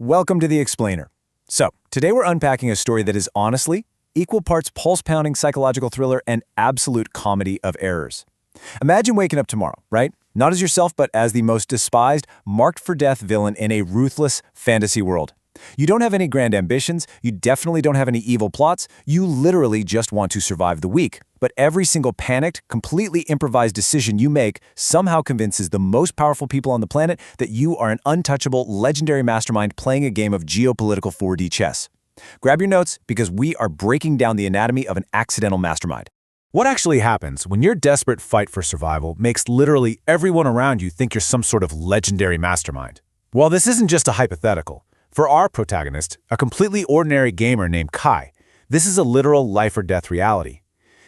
Welcome to The Explainer. So, today we're unpacking a story that is honestly equal parts pulse-pounding psychological thriller and absolute comedy of errors. Imagine waking up tomorrow, right? Not as yourself, but as the most despised, marked-for-death villain in a ruthless fantasy world. You don't have any grand ambitions, you definitely don't have any evil plots, you literally just want to survive the week. But every single panicked, completely improvised decision you make somehow convinces the most powerful people on the planet that you are an untouchable, legendary mastermind playing a game of geopolitical 4D chess. Grab your notes because we are breaking down the anatomy of an accidental mastermind. What actually happens when your desperate fight for survival makes literally everyone around you think you're some sort of legendary mastermind? Well, this isn't just a hypothetical. For our protagonist, a completely ordinary gamer named Kai, this is a literal life-or-death reality.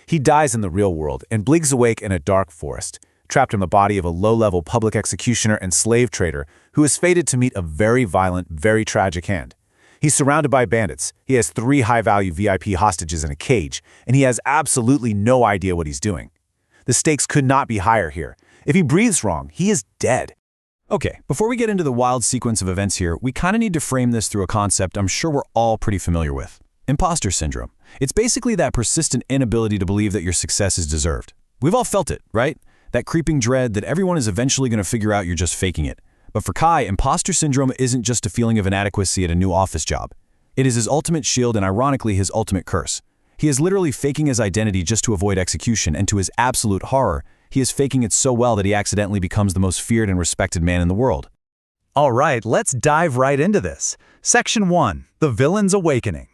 He dies in the real world and blinks awake in a dark forest, trapped in the body of a low-level public executioner and slave trader who is fated to meet a very violent, very tragic end. He's surrounded by bandits, he has 3 high-value VIP hostages in a cage, and he has absolutely no idea what he's doing. The stakes could not be higher here. If he breathes wrong, he is dead. Okay, before we get into the wild sequence of events here, we kind of need to frame this through a concept I'm sure we're all pretty familiar with. Imposter syndrome. It's basically that persistent inability to believe that your success is deserved. We've all felt it, right? That creeping dread that everyone is eventually going to figure out you're just faking it. But for Kai, imposter syndrome isn't just a feeling of inadequacy at a new office job. It is his ultimate shield and ironically his ultimate curse. He is literally faking his identity just to avoid execution, and to his absolute horror, he is faking it so well that he accidentally becomes the most feared and respected man in the world. All right, let's dive right into this. Section 1. The Villain's Awakening.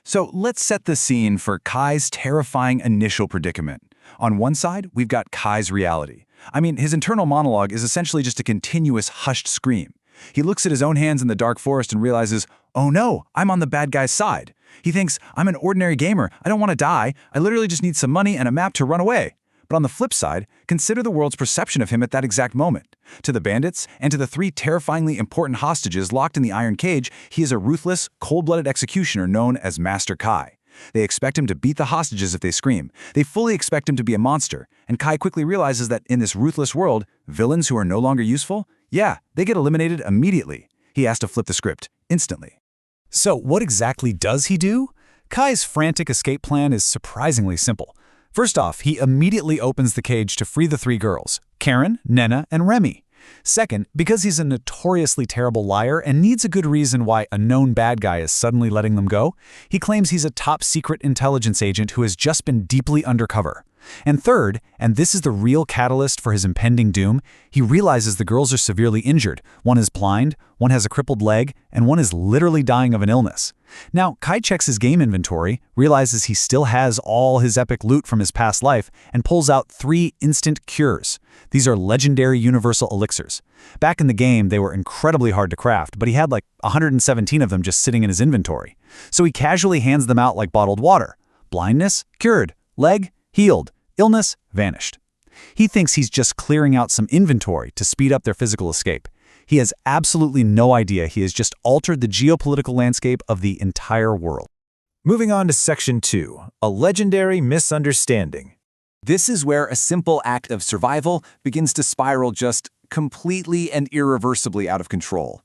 So let's set the scene for Kai's terrifying initial predicament. On one side, we've got Kai's reality. I mean, his internal monologue is essentially just a continuous hushed scream. He looks at his own hands in the dark forest and realizes, oh no, I'm on the bad guy's side. He thinks, I'm an ordinary gamer, I don't want to die, I literally just need some money and a map to run away. But on the flip side, consider the world's perception of him at that exact moment. To the bandits, and to the 3 terrifyingly important hostages locked in the iron cage, he is a ruthless, cold-blooded executioner known as Master Kai. They expect him to beat the hostages if they scream. They fully expect him to be a monster, and Kai quickly realizes that in this ruthless world, villains who are no longer useful, yeah, they get eliminated immediately. He has to flip the script, instantly. So what exactly does he do? Kai's frantic escape plan is surprisingly simple. First off, he immediately opens the cage to free the 3 girls, Karen, Nena, and Remy. Second, because he's a notoriously terrible liar and needs a good reason why a known bad guy is suddenly letting them go, he claims he's a top-secret intelligence agent who has just been deeply undercover. And third, and this is the real catalyst for his impending doom, he realizes the girls are severely injured. One is blind, one has a crippled leg, and one is literally dying of an illness. Now, Kai checks his game inventory, realizes he still has all his epic loot from his past life, and pulls out 3 instant cures. These are legendary universal elixirs. Back in the game, they were incredibly hard to craft, but he had like 117 of them just sitting in his inventory. So he casually hands them out like bottled water. Blindness? Cured. Leg? Healed. Illness? Vanished. He thinks he's just clearing out some inventory to speed up their physical escape. He has absolutely no idea he has just altered the geopolitical landscape of the entire world. Moving on to Section 2, a legendary misunderstanding. This is where a simple act of survival begins to spiral just completely and irreversibly out of control.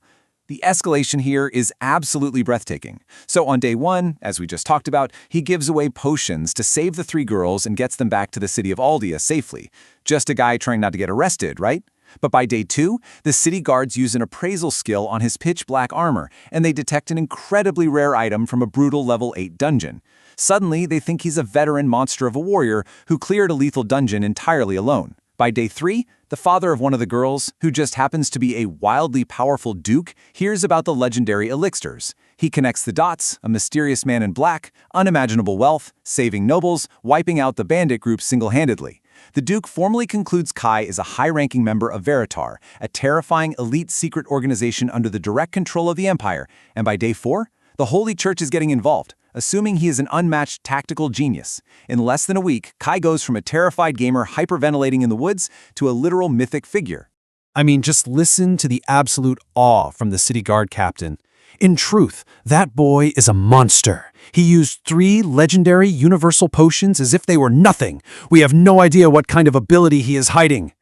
The escalation here is absolutely breathtaking. So on day 1, as we just talked about, he gives away potions to save the 3 girls and gets them back to the city of Aldia safely. Just a guy trying not to get arrested, right? But by day 2, the city guards use an appraisal skill on his pitch-black armor, and they detect an incredibly rare item from a brutal level 8 dungeon. Suddenly, they think he's a veteran monster of a warrior who cleared a lethal dungeon entirely alone. By day 3, the father of one of the girls, who just happens to be a wildly powerful duke, hears about the legendary elixirs. He connects the dots: a mysterious man in black, unimaginable wealth, saving nobles, wiping out the bandit group single-handedly. The Duke formally concludes Kai is a high-ranking member of Veritar, a terrifying elite secret organization under the direct control of the Empire, and by day 4, the Holy Church is getting involved, assuming he is an unmatched tactical genius. In less than a week, Kai goes from a terrified gamer hyperventilating in the woods to a literal mythic figure. I mean, just listen to the absolute awe from the city guard captain. In truth, that boy is a monster. He used 3 legendary universal potions as if they were nothing. We have no idea what kind of ability he is hiding.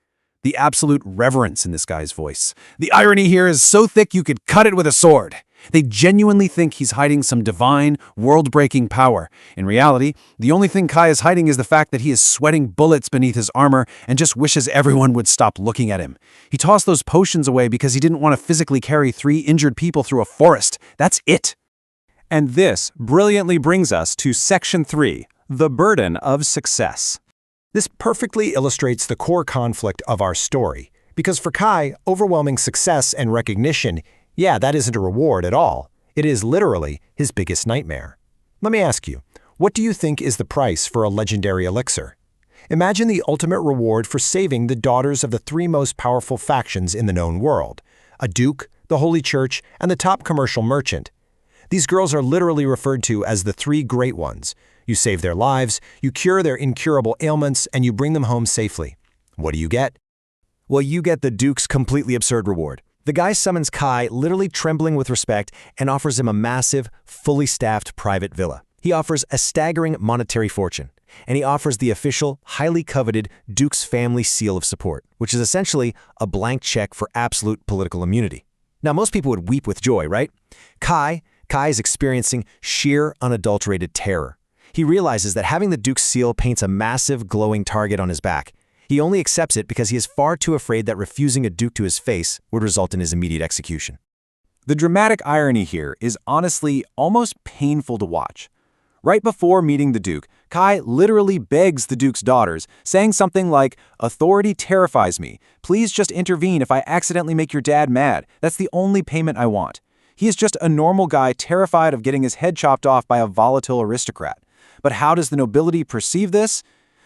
The absolute reverence in this guy's voice. The irony here is so thick you could cut it with a sword. They genuinely think he's hiding some divine, world-breaking power. In reality, the only thing Kai is hiding is the fact that he is sweating bullets beneath his armor and just wishes everyone would stop looking at him. He tossed those potions away because he didn't want to physically carry 3 injured people through a forest. That's it. And this brilliantly brings us to Section 3, the burden of success. This perfectly illustrates the core conflict of our story. Because for Kai, overwhelming success and recognition, yeah, that isn't a reward at all. It is literally his biggest nightmare. Let me ask you, what do you think is the price for a legendary elixir? Imagine the ultimate reward for saving the daughters of the 3 most powerful factions in the known world: a duke, the Holy Church, and the top commercial merchant. These girls are literally referred to as the 3 great ones. You save their lives, you cure their incurable ailments, and you bring them home safely. What do you get? Well, you get the Duke's completely absurd reward. The guy summons Kai, literally trembling with respect, and offers him a massive, fully staffed private villa. He offers a staggering monetary fortune, and he offers the official, highly coveted Duke's family seal of support, which is essentially a blank check for absolute political immunity. Now, most people would weep with joy, right? Kai is experiencing sheer, unadulterated terror. He realizes that having the Duke's seal paints a massive, glowing target on his back. He only accepts it because he is far too afraid that refusing a duke to his face would result in his immediate execution. The dramatic irony here is honestly almost painful to watch. Right before meeting the Duke, Kai literally begs the Duke's daughters, saying something like, "Authority terrifies me. Please just intervene if I accidentally make your dad mad. That's the only payment I want." He is just a normal guy terrified of getting his head chopped off by a volatile aristocrat. But how does the nobility perceive this?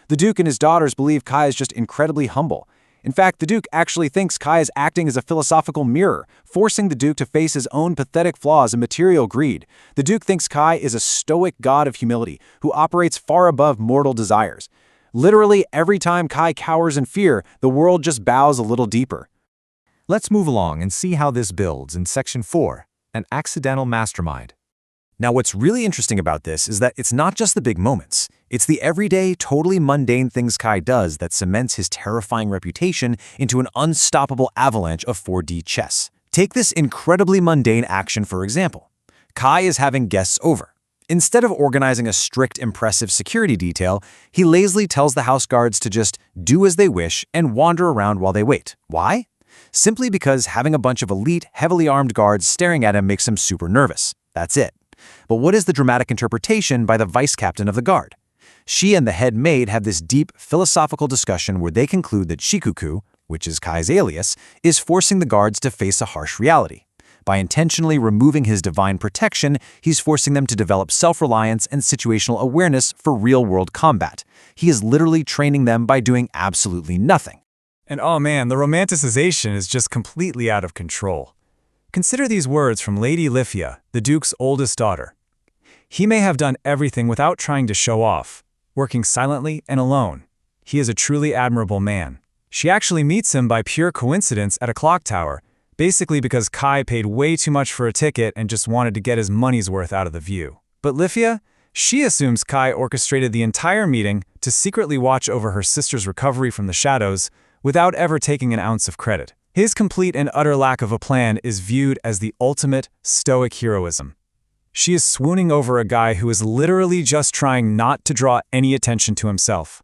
The Duke and his daughters believe Kai is just incredibly humble. In fact, the Duke actually thinks Kai is acting as a philosophical mirror, forcing the Duke to face his own pathetic flaws and material greed. The Duke thinks Kai is a stoic god of humility who operates far above mortal desires. Literally, every time Kai cowers in fear, the world just bows a little deeper. Let's move along and see how this builds in Section 4, an accidental mastermind. Now, what's really interesting about this is that it's not just the big moments. It's the everyday, totally mundane things Kai does that cements his terrifying reputation into an unstoppable avalanche of 4D chess. Take this incredibly mundane action, for example. Kai is having guests over. Instead of organizing a strict, impressive security detail, he lazily tells the house guards to just do as they wish and wander around while they wait. Why? Simply because having a bunch of elite, heavily armed guards staring at him makes him super nervous. That's it. But what is the dramatic interpretation by the vice captain of the guard? She and the head maid have this deep philosophical discussion where they conclude that Shikuku, which is Kai's alias, is forcing the guards to face a harsh reality. By intentionally removing his divine protection, he's forcing them to develop self-reliance and situational awareness for real-world combat. He is literally training them by doing absolutely nothing. And oh man, the romanticization is just completely out of control. Consider these words from Lady Lifia, the Duke's oldest daughter. He may have done everything without trying to show off, working silently and alone. He is a truly admirable man. She actually meets him by pure coincidence at a clock tower, basically because Kai paid way too much for a ticket and just wanted to get his money's worth out of the view. But Lifia, she assumes Kai orchestrated the entire meeting to secretly watch over her sister's recovery from the shadows without ever taking an ounce of credit. His complete and utter lack of a plan is viewed as the ultimate stoic heroism. She is swooning over a guy who is literally just trying not to draw any attention to himself.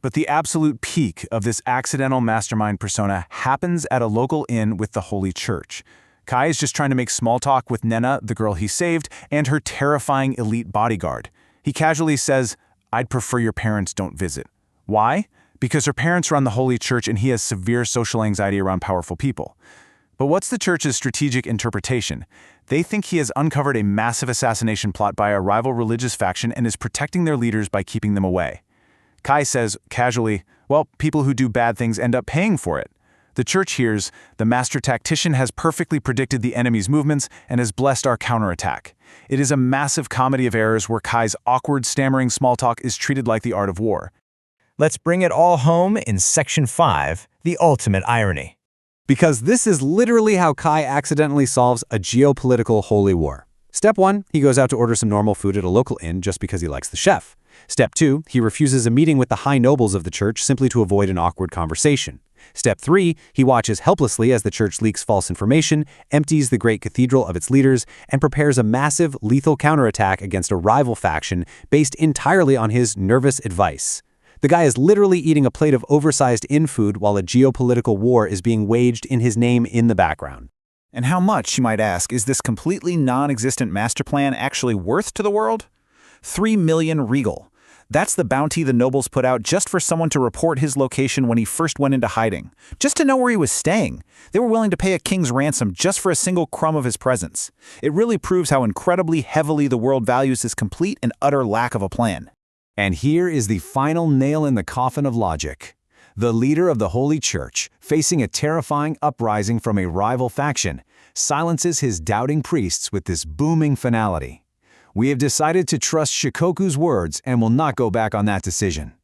But the absolute peak of this accidental mastermind persona happens at a local inn with the Holy Church. Kai is just trying to make small talk with Nena, the girl he saved, and her terrifying elite bodyguard. He casually says, "I'd prefer your parents don't visit." Why? Because her parents run the Holy Church and he has severe social anxiety around powerful people. But what's the church's strategic interpretation? They think he has uncovered a massive assassination plot by a rival religious faction and is protecting their leaders by keeping them away. Kai says, casually, well, people who do bad things end up paying for it. The church hears, the master tactician has perfectly predicted the enemy's movements and has blessed our counterattack. It is a massive comedy of errors where Kai's awkward, stammering small talk is treated like the art of war. Let's bring it all home in Section 5, the ultimate irony. Because this is literally how Kai accidentally solves a geopolitical holy war. Step 1, he goes out to order some normal food at a local inn just because he likes the chef. Step 2, he refuses a meeting with the high nobles of the church simply to avoid an awkward conversation. Step 3, he watches helplessly as the church leaks false information, empties the great cathedral of its leaders, and prepares a massive, lethal counterattack against a rival faction based entirely on his nervous advice. The guy is literally eating a plate of oversized in-food while a geopolitical war is being waged in his name in the background. And how much, you might ask, is this completely non-existent master plan actually worth to the world? 3 million regal. That's the bounty the nobles put out just for someone to report his location when he first went into hiding, just to know where he was staying. They were willing to pay a king's ransom just for a single crumb of his presence. It really proves how incredibly heavily the world values his complete and utter lack of a plan. And here is the final nail in the coffin of logic. The leader of the Holy Church, facing a terrifying uprising from a rival faction, silences his doubting priests with this booming finality. We have decided to trust Shikoku's words and will not go back on that decision.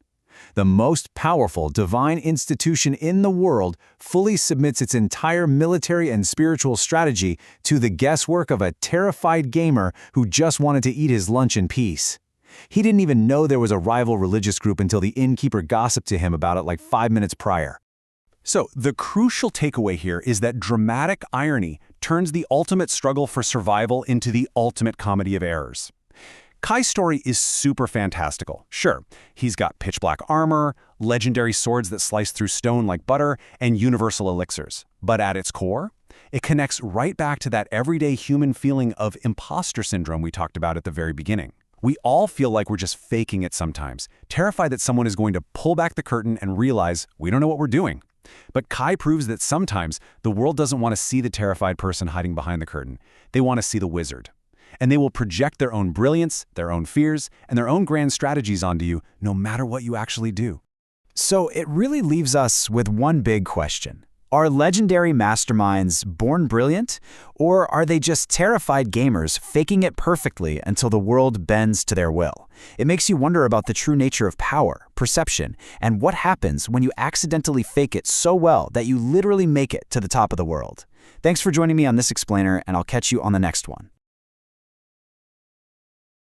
The most powerful divine institution in the world fully submits its entire military and spiritual strategy to the guesswork of a terrified gamer who just wanted to eat his lunch in peace. He didn't even know there was a rival religious group until the innkeeper gossiped to him about it like 5 minutes prior. So, the crucial takeaway here is that dramatic irony turns the ultimate struggle for survival into the ultimate comedy of errors. Kai's story is super fantastical. Sure, he's got pitch-black armor, legendary swords that slice through stone like butter, and universal elixirs. But at its core, it connects right back to that everyday human feeling of imposter syndrome we talked about at the very beginning. We all feel like we're just faking it sometimes, terrified that someone is going to pull back the curtain and realize we don't know what we're doing. But Kai proves that sometimes the world doesn't want to see the terrified person hiding behind the curtain. They want to see the wizard. And they will project their own brilliance, their own fears, and their own grand strategies onto you, no matter what you actually do. So it really leaves us with one big question. Are legendary masterminds born brilliant, or are they just terrified gamers faking it perfectly until the world bends to their will? It makes you wonder about the true nature of power, perception, and what happens when you accidentally fake it so well that you literally make it to the top of the world. Thanks for joining me on this explainer, and I'll catch you on the next one.